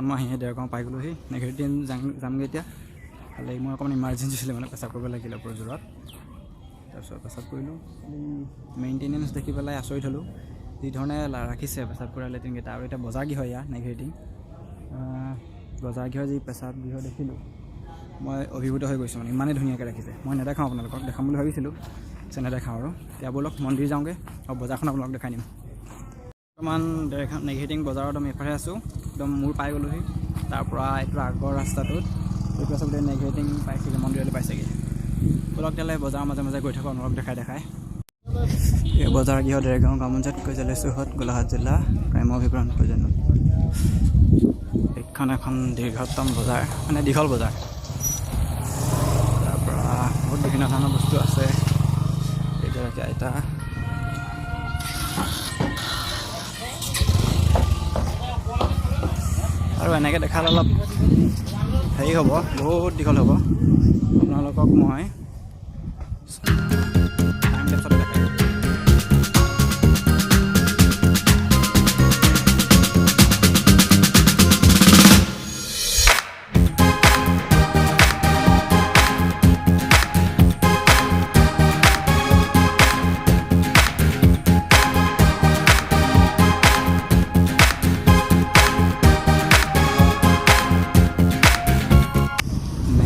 মই দেৰগাঁও পাই গ'লোহি নেঘেৰিটিং যামগৈ এতিয়া খালি মই অকণমান ইমাৰ্জেঞ্চি আছিলে মানে পেচাব কৰিব লাগিলে পুৰজোৰত তাৰপিছত পেচাব কৰিলোঁ মেইনটেনেঞ্চ দেখি পেলাই আচৰিত হ'লোঁ যিধৰণে ৰাখিছে পেচাব কৰা লেট্ৰিনকেইটা আৰু এতিয়া বজাৰ গৃহ ইয়াত নেঘেৰিটিং বজাৰ গৃহ যি পেচাব গৃহ দেখিলোঁ মই অভিভূত হৈ গৈছোঁ মানে ইমানেই ধুনীয়াকৈ ৰাখিছে মই নেদেখাওঁ আপোনালোকক দেখাম বুলি ভাবিছিলোঁ নেদেখাওঁ আৰু এতিয়া ব'লক মন্দিৰ যাওঁগৈ আৰু বজাৰখন আপোনালোকক দেখাই দিম বৰ্তমান নেঘেৰিটিং বজাৰত আমি এফালে আছোঁ একদম মূৰ পাই গ'লোহি তাৰপৰা এইটো আগৰ ৰাস্তাটোত এইটো আচলতে নেঘেৰিটিং পাইছেগৈ মন্দিৰলৈ পাইছেগৈ ব'লক তেতিয়ালৈ বজাৰৰ মাজে মাজে গৈ থাকোঁ আপোনালোকক দেখাই এই বজাৰ গৃহ দেৰগাঁও গাঁও পঞ্চায়ত কৈজালে চৌহদ গোলাঘাট জিলা গ্ৰাম্য অভিকৰণ প্ৰয়োজন এইখন এখন দীৰ্ঘতম বজাৰ মানে দীঘল বজাৰ তাৰপৰা বহুত বিভিন্ন ধৰণৰ বস্তু আছে এইগৰাকী আইতা আৰু এনেকৈ দেখালে অলপ হেৰি হ'ব বহুত দীঘল হ'ব আপোনালোকক মই টাইম লেপছত দেখাই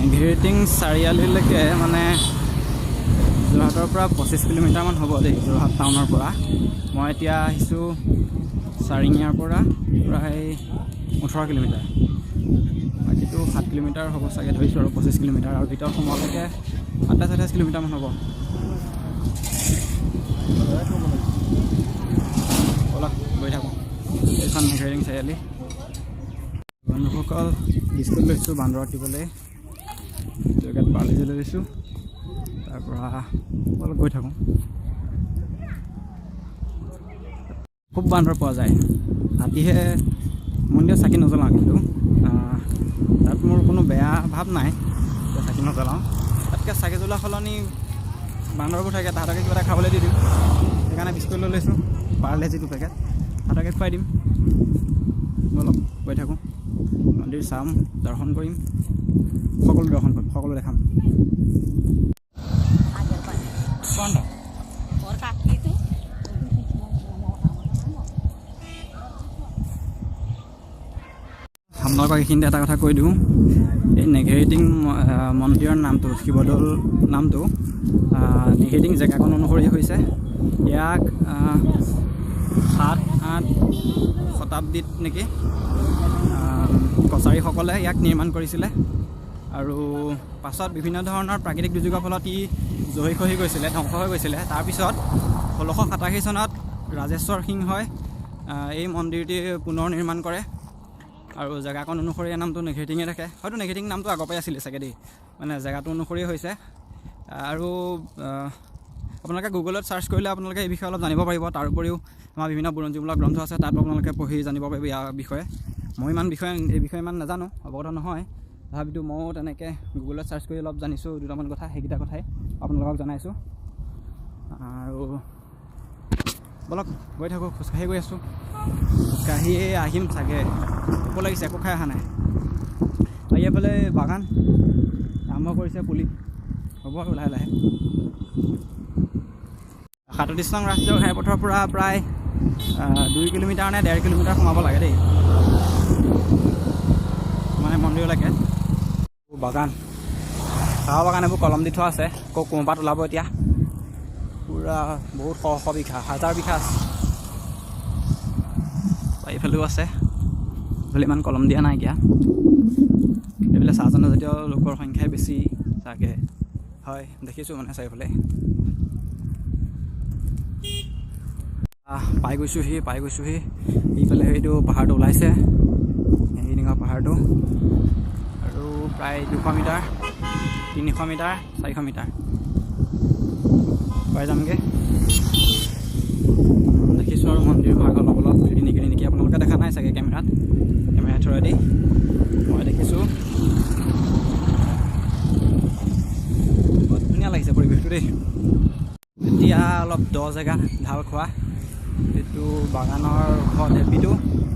নেঘেৰিটিং চাৰিআলিলৈকে মানে যোৰহাটৰ পৰা 25 কিলোমিটাৰমান হ'ব দেই যোৰহাট টাউনৰ পৰা মই এতিয়া আহিছোঁ চাৰিঙীয়াৰ পৰা প্ৰায় 18 কিলোমিটাৰ বাকীটো 7 কিলোমিটাৰ হ'ব চাগে ধৰিছোঁ আৰু 25 কিলোমিটাৰ আৰু ভিতৰত সোমোৱালৈকে 28-28 কিলোমিটাৰমান হ'ব ব'লক গৈ থাকোঁ এইখন নেঘেৰিটিং চাৰিআলি বন্ধুসকল বিস্কুট লৈছোঁ বান্দৰত দিবলৈ জেগাত পাৰ্লেজি লৈ লৈছোঁ তাৰপৰা অলপ গৈ থাকোঁ খুব বান্দৰ পোৱা যায় ৰাতিহে মন্দিৰত চাকি নজ্বলাওঁ কিন্তু তাত মোৰ কোনো বেয়া ভাৱ নাই চাকি নজ্বলাওঁ তাতকৈ চাকি জ্বলোৱা সলনি বান্দৰবোৰ থাকে তাহাঁতকে কিবা এটা খাবলৈ দি দিওঁ সেইকাৰণে বিস্কুট লৈ লৈছোঁ পাৰ্লেজি 2 পেকেট তাহাঁতকে খুৱাই দিম অলপ গৈ থাকোঁ মন্দিৰ চাম দৰ্শন কৰিম সকলো দৰ্শন কৰিম সকলো দেখাম আপোনালোকক এইখিনিতে এটা কথা কৈ দিওঁ এই নেঘেৰিটিং মন্দিৰৰ নামটো শিৱদৌল নামটো নেঘেৰিটিং জেগাকণ অনুসৰি হৈছে ইয়াক 7-8 শতাব্দীত নেকি কছাৰীসকলে ইয়াক নিৰ্মাণ কৰিছিলে আৰু পাছত বিভিন্ন ধৰণৰ প্ৰাকৃতিক দুৰ্যোগৰ ফলত ই জহি খহি গৈছিলে ধ্বংস হৈ গৈছিলে তাৰপিছত 1687 চনত ৰাজেশ্বৰ সিংহই এই মন্দিৰটি পুনৰ নিৰ্মাণ কৰে আৰু জেগাকণ অনুসৰি নামটো নেঘেৰিটিঙে থাকে হয়তো নেঘেৰিটিং নামটো আগৰ পৰাই আছিলে চাগে দেই মানে জেগাটো অনুসৰি হৈছে আৰু আপোনালোকে গুগলত চাৰ্চ কৰিলে আপোনালোকে এই বিষয়ে অলপ জানিব পাৰিব তাৰ উপৰিও আমাৰ বিভিন্ন বুৰঞ্জীমূলক গ্ৰন্থ আছে তাত আপোনালোকে পঢ়ি জানিব পাৰিব ইয়াৰ বিষয়ে মই এই বিষয়ে ইমান নাজানো অৱগত নহয় তথাপিতো ময়ো তেনেকৈ গুগলত চাৰ্চ কৰি অলপ জানিছোঁ দুটামান কথা সেইকেইটা কথাই আপোনালোকক জনাইছোঁ আৰু ব'লক গৈ থাকোঁ খোজকাঢ়ি গৈ আছোঁ খোজকাঢ়িয়ে আহিম চাগে ভোক লাগিছে একো খাই অহা নাই আহি এইফালে বাগান আৰম্ভ কৰিছে পুলি হ'ব আৰু লাহে লাহে 37 নং ৰাষ্ট্ৰীয় ঘাইপথৰ পৰা প্ৰায় 2 কিলোমিটাৰ নে 1.5 কিলোমিটাৰ সোমাব লাগে দেই মানে মন্দিৰলৈকে বাগান চাহ বাগান এইবোৰ কলম দি থোৱা আছে আকৌ কোঁহপাত ওলাব এতিয়া পূৰা বহুত শ বিঘা হাজাৰ বিঘা আছে এইফালেও আছে এইফালে ইমান কলম দিয়া নাইকিয়া এইফালে চাহ জনজাতীয় লোকৰ সংখ্যাই বেছি চাগে হয় দেখিছোঁ মানে চাৰিওফালে পাই গৈছোঁহি এইফালে সেইটো পাহাৰটো ওলাইছে নেঘেৰিটিঙৰ পাহাৰটো আৰু প্ৰায় 200 মিটাৰ 300 মিটাৰ 400 মিটাৰ পাই যামগৈ দেখিছোঁ আৰু মন্দিৰ ভাগ অলপ অলপ নেকি আপোনালোকে দেখা নাই চাগে কেমেৰা থ্ৰুৱেদি মই দেখিছোঁ বহুত ধুনীয়া লাগিছে পৰিৱেশটো দেই এতিয়া অলপ দ জেগা ঢাল খোৱা এইটো বাগানৰ ওখ ঢেপীটো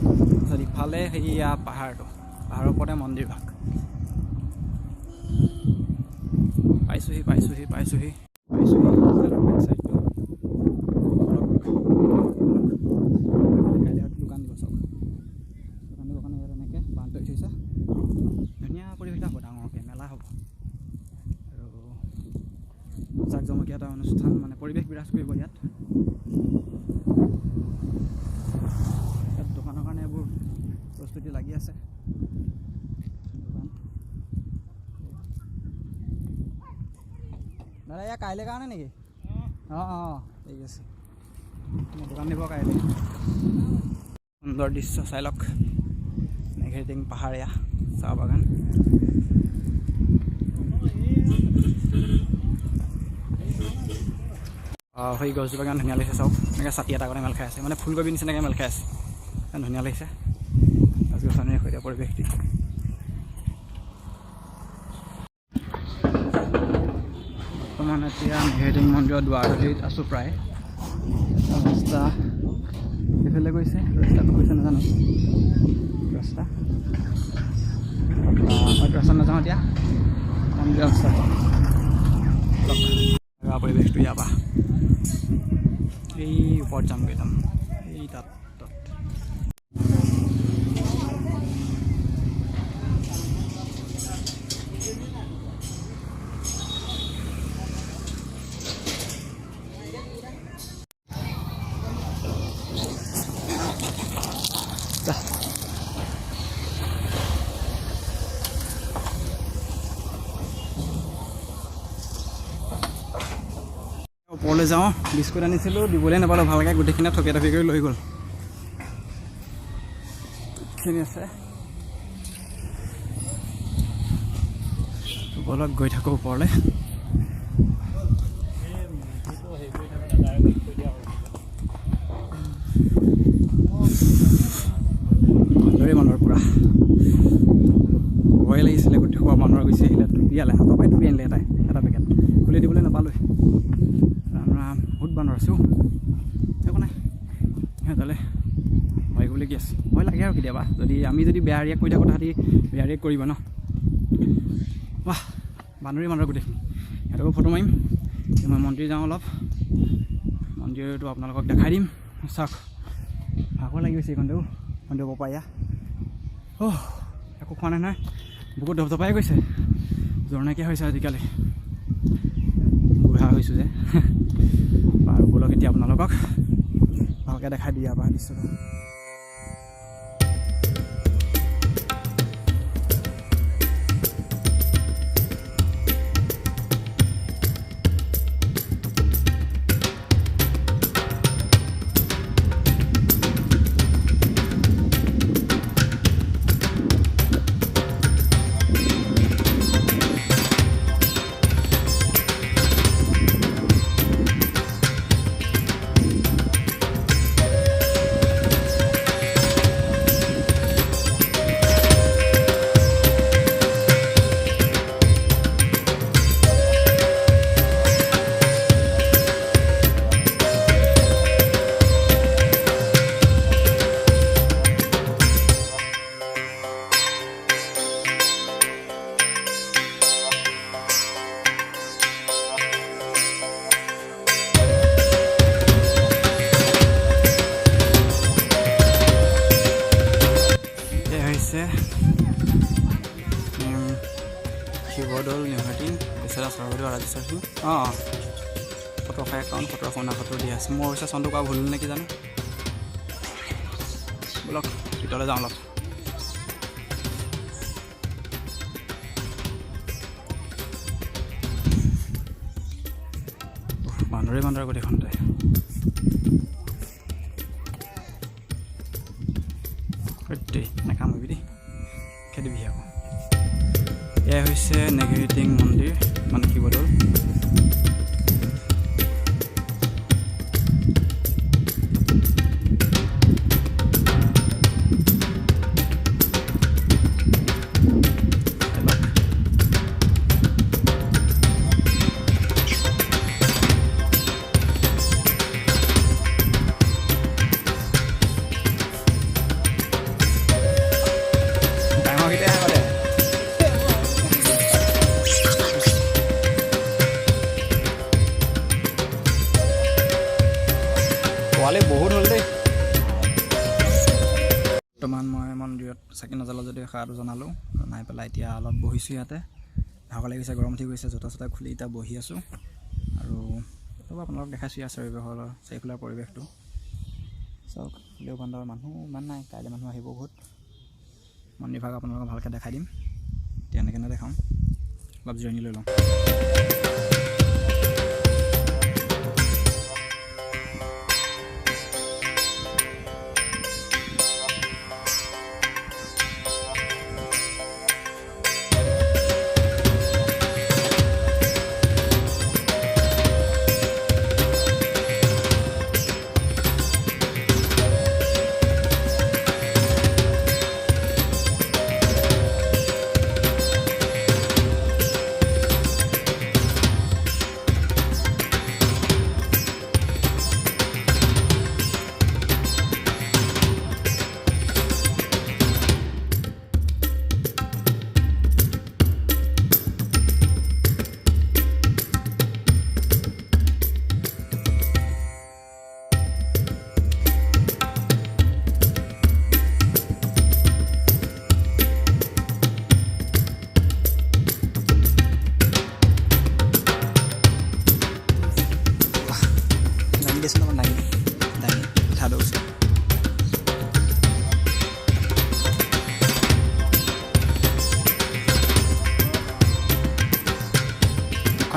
তাৰপিছত ইফালে সেয়া পাহাৰটো পাহাৰৰ ওপৰতে মন্দিৰভাগ। পাইছোহি বেক চাইডটো। কাইলৈ দোকান দিব চাওক। দোকান দিবৰ কাৰণে ইয়াত এনেকৈ বান্ধ তৰি থৈছে। ধুনীয়া পৰিৱেশ হ'ব, ডাঙৰকৈ মেলা হ'ব আৰু জাকজমকীয়া এটা অনুষ্ঠান, মানে পৰিৱেশ বিৰাজ কৰিব ইয়াত। দোকানৰ কাৰণে এইবোৰ প্ৰস্তুতি লাগি আছে। দাদা এয়া কাইলৈ কাৰণে নেকি? অঁ ঠিক আছে, দোকান দিব কাইলৈ। সুন্দৰ দৃশ্য চাই লওক, নেঘেৰিটিং পাহাৰীয়া চাহ বাগান। সেই গছজোপা কিমান ধুনীয়া লাগিছে চাওক, এনেকৈ ছাতি এটা কাৰণে মেল খাই আছে, মানে ফুলকবি নিচিনাকৈ মেল খাই আছে, ইমান ধুনীয়া লাগিছে গছ গছনিৰ সৈতে পৰিৱেশটি। বৰ্তমান এতিয়া নেঘেৰিটিং মন্দিৰৰ দুৱাৰদলিত আছোঁ প্ৰায়। ৰাস্তা এইফালে গৈছে, ৰাস্তাটো গৈছে নাজানো, ৰাস্তা নাযাওঁ এতিয়া, মন্দিৰৰ ৰাস্তা পৰিৱেশটো ইয়াৰ পৰা এই ওপৰত যামগৈ, এই তাত ওপৰলৈ যাওঁ। বিস্কুট আনিছিলোঁ, দিবলৈ নাপালোঁ ভালকৈ, গোটেইখিনি ঠকিয়াই কৰি লৈ গ'ল। খিনি আছে, বলক গৈ থাকোঁ ওপৰলৈ। মানুহৰ পুৰা ভয় লাগিছিলে, গোটেই খোৱা মানুহৰ গুচি আহিলে, টুপিয়ালে, হাতৰ পৰাই টুপি আনিলে এটা পেকেট, খুলি দিবলৈ নাপালোঁ। বহুত বান্দৰ আছোঁ, একো নাই, সিহঁতলৈ ভয় বুলি কি আছে, ভয় লাগে আৰু কেতিয়াবা, আমি যদি বেয়া ৰিয়েক্ট কৰি থাকোঁ তাহাঁতি বেয়া ৰিয়েক্ট কৰিব ন। বাহ, বান্দৰী বান্দৰ গোটেইখিনি, সিহঁতকো ফটো মাৰিম। মই মন্দিৰ যাওঁ অলপ, মন্দিৰটো আপোনালোকক দেখাই দিম। চাওক ভাগৰ লাগি গৈছে এইখনতেও, মন্দিৰৰ পৰা এয়া একো খোৱা নাই নহয়, বুকুত ধপধপাই গৈছে, জ্বৰ নাইকিয়া হৈছে আজিকালি, বুঢ়া হৈছোঁ যে। বাৰু বলক এতিয়া আপোনালোকক ভালকৈ দেখাই দিয়া বা দৃশ্যটো। শিৱদৌল নেঘেৰিটিং বেচেৰা চৰবদৌল ৰাজেশ্বৰ সিং। 1751 1769 দি আছে। মোৰ হৈছে চনটো কোৱা ভুল নেকি জানো। বলক ভিতৰলৈ যাওঁ অলপ। বান্দৰে বান্দৰ গোটেইখনতে। নাকামিবি দেই, খেদিবি আকৌ। এয়া হৈছে নেঘেৰিটিং মন্দিৰ, মানে শিৱদৌল। পোৱালি বহুত হ'ল দেই। বৰ্তমান মই মন্দিৰত চাকি নজ্বলা যদি সেৱাটো জনালোঁ, জনাই পেলাই এতিয়া অলপ বহিছোঁ ইয়াতে। ভাগৰ লাগিছে, গৰম উঠি গৈছে, জোতা চোতা খুলি এতিয়া বহি আছোঁ। আৰু আপোনালোকক দেখাইছোঁ ইয়াৰ চাৰিওফালৰ পৰিৱেশটো চাওক। দেওবান্দৰ মানুহ ইমান নাই, কাইলৈ মানুহ আহিব বহুত। মন্দিৰ ভাগ আপোনালোকক ভালকৈ দেখাই দিম। এতিয়া এনেকৈ নেদেখাওঁ, অলপ জিৰণি লৈ লওঁ।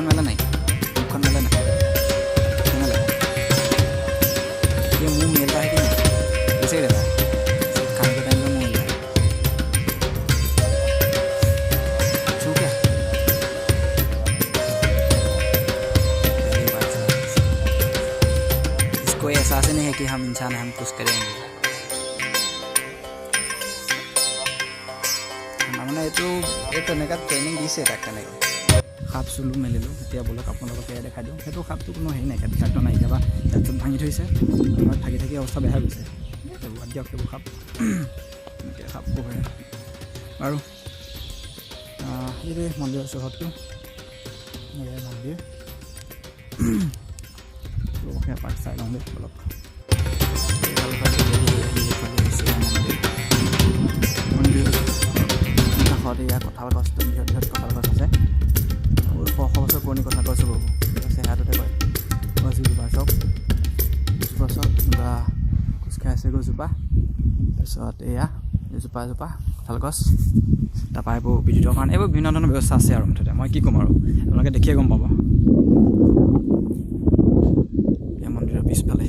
মেলা নাই, মুখখন মেলা নাই, মেলা ये मुंह मेलता है कि नहीं, ऐसे ही रहता है खाने के टाइम में मुंह मेलता है। छू क्या इसको एहसास ही नहीं है कि हम इंसान हैं, हम कुछ करेंगे। মানে এইটো এনেকুৱা ট্ৰেইনিং দিছে তাক তেনেকৈ। সাপ চুলো মেলিলোঁ, এতিয়া বলক আপোনালোকক এয়া দেখাই দিওঁ। সেইটো সাপটো কোনো হেৰি নাই, বিষাক্ত নাই, কেতিয়াবা তাত ভাঙি থৈছে, আমাৰ থাকি থাকি অৱস্থা বেয়া হৈ গৈছে। সেইবোৰ দিয়ক, সেইবোৰ সাপ এনেকৈ সাপ পোহে। আৰু এইটোৱে মন্দিৰৰ চৌহদটো, এয়াই মন্দিৰ। এপাক চাই লওঁ দেই অলপ। মন্দিৰৰ কাষত এয়া কঁঠাল গছ, বৃহৎ বৃহৎ কঁঠাল গছ আছে। 100 বছৰ পুৰণি কথা কৈছোঁ বাবু, ঠিক আছে। হাততে কয় গছজোপা চব, গছজোপা চব বা খোজকাঢ়ি আছে গছজোপা। তাৰপিছত এয়া এজোপা কঁঠাল গছ, তাৰপৰা এইবোৰ বিদ্যুতৰ কাৰণে এইবোৰ বিভিন্ন ধৰণৰ ব্যৱস্থা আছে আৰু মুঠতে মই কি ক'ম আৰু, আপোনালোকে দেখিয়ে গম পাব। এই মন্দিৰৰ পিছফালে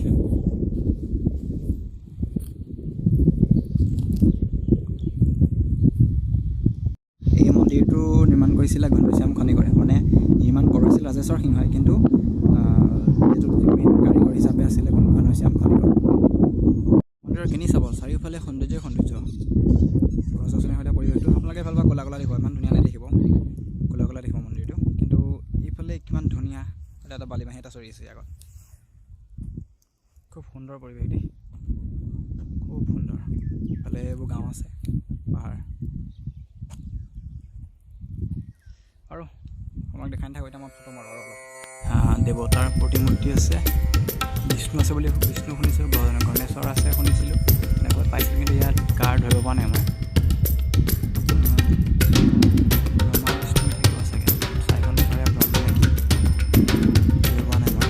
এই মন্দিৰটো নিৰ্মাণ কৰিছিলে ঘনশ্যাম খনিকৰে। মানে নিৰ্মাণ কৰাইছিল ৰাজেশ্বৰ সিংহই, কিন্তু যিটো মেইন কাৰিকৰ হিচাপে আছিলে ঘনশ্যাম খনিকৰ। মন্দিৰৰ কিনি চাব, চাৰিওফালে সৌন্দৰ্য গছ গছনি সৈতে পৰিৱেশটো আপোনালোকে ভাল পাব। ক'লা ক'লা দেখিব, ইমান ধুনীয়া নেদেখিব, ক'লা ক'লা দেখিব মন্দিৰটো, কিন্তু এইফালে কিমান ধুনীয়া। এটা বালিমাহী এটা চৰি আছে আগত, খুব সুন্দৰ পৰিৱেশ দেই, খুব সুন্দৰ। ইফালে এইবোৰ গাঁও আছে, পাহাৰ। আৰু আমাক দেখাই নাথাকোঁ, এতিয়া মই ফটো মাৰোঁ অলপ। দেৱতাৰ প্ৰতিমূৰ্তি আছে, বিষ্ণু আছে বুলি বিষ্ণু শুনিছোঁ, গণেশ্বৰ আছে শুনিছিলোঁ, এনেকৈ পাইছিলোঁ, কিন্তু ইয়াত কাৰ ধৰিব পৰা নাই মই। ব্ৰহ্মা বিষ্ণু থাকিব চাগে, চাৰিখন ধৰে ব্ৰহ্মা নেকি ধৰিব পৰা নাই মই।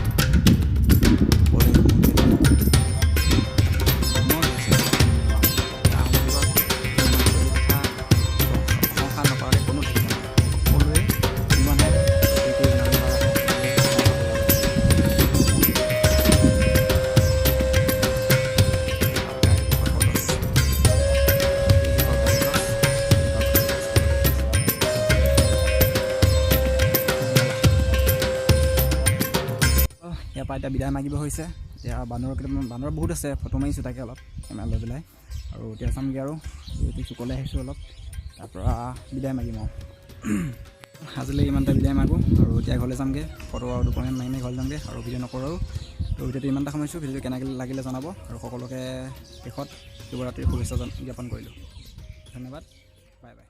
ইয়াৰ পৰা এতিয়া বিদায় মাগিব হৈছে। এতিয়া বান্দৰ বহুত আছে, ফটো মাৰিছোঁ তাকে অলপ কেমেৰা লৈ পেলাই। আৰু এতিয়া চামগৈ আৰু যিহেতু চুকলৈ আহিছোঁ অলপ, তাৰপৰা বিদায় মাগিম আৰু। আজিলৈ ইমানটা বিদায় মাগোঁ, আৰু এতিয়া ঘৰলৈ যামগৈ। ফটো আৰু দুপৰীয়া মাৰি ঘৰলৈ যামগৈ, আৰু ভিডিঅ' নকৰোঁ আৰু। তো ভিডিঅ'টো ইমানটা সামৰিছোঁ, ভিডিঅ'টো কেনেকৈ লাগিলে জনাব, আৰু সকলোকে শেষত শিৱৰাত্ৰিৰ শুভেচ্ছা জ্ঞাপন কৰিলোঁ। ধন্যবাদ, বাই বাই।